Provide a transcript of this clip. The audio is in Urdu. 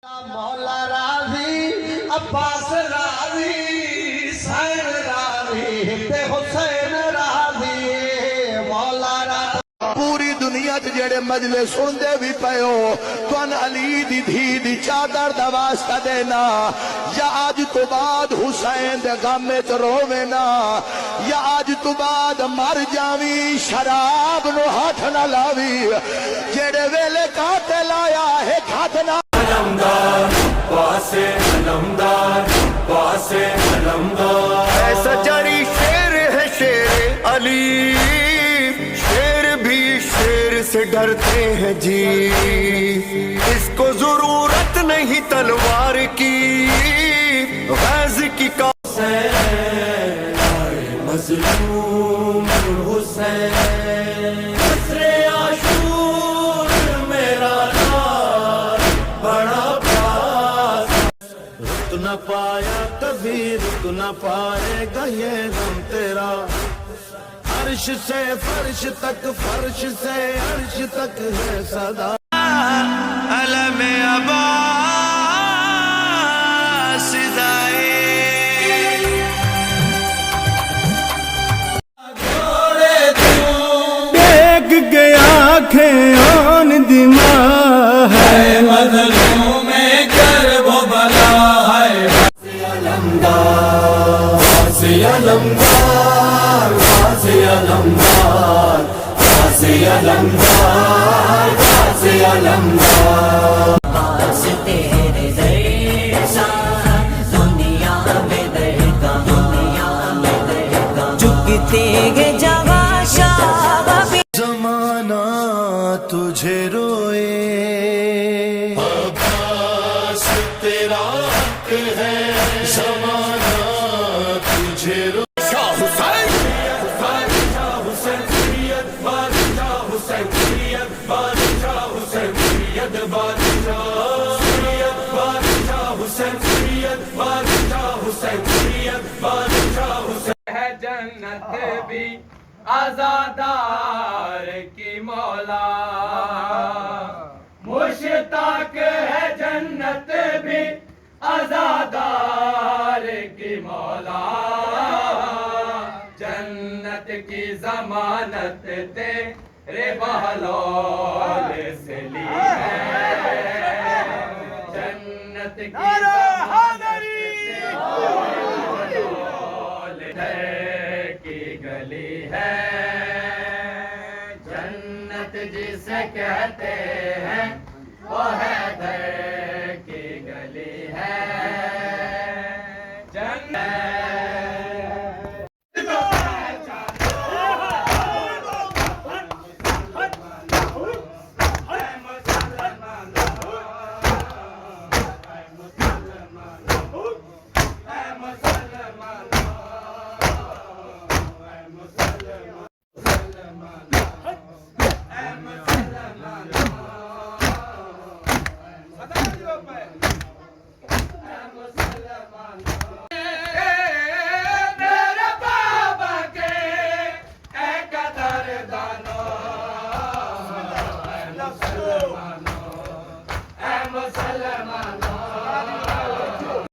مولا راضی عباس راضی سین راضی تے حسین راضی مولا راضی پوری دنیا جڑے مجلس سندے بھی پیو تون علی دی دھی دی چادر دا واسطہ دینا یا آج تو بعد حسین دے غم وچ رووینا یا آج تو بعد مر جاوی شراب نو ہاتھ نہ لاوی جڑے ویلے قاتل آیا ہے ہاتھ نہ علمدار پاسے علمدار پاسے علمدار ایسا جاری شیر ہے شیر علی شیر بھی شیر سے ڈرتے ہیں جی اس کو ضرورت نہیں تلوار کی غازی کی حسین مظلوم حسین نصر عاشور میرا نام بڑا پیاس رک نہ پایا کبھی رک نہ پائے گا یہ غم تیرا عرش سے فرش تک فرش سے عرش تک ہے صدا علم عباس دیکھ گیا آنکھیں آن دماغ ہے مظلوم میں کرب و بلا ہے علمدار غازی علمدار غازی علمدار غازی علمدار غازی علمدار پاس تیرے جیسا دنیا میں دہتا دنیا میں دہتا جھکتے گے جگہ شاہ زمانہ تجھے روئے عباس تیرا حق ہے زمانہ تجھے روئے شاہ حسین بادشاہ حسین سید بادشاہ حسین سید بادشاہ حسین سید بادشاہ سید بادشاہ حسین سید بادشاہ حسین سید بادشاہ حسین ہے جنت بھی عزادار کی مولا مشتاق ہے جنت بھی عزادار کی مولا جنت کی ضمانت تیرے بہلول سے لی ہے جنت کی ضمانت تیرے بہلول کی گلی ہے جنت جسے کہتے ہیں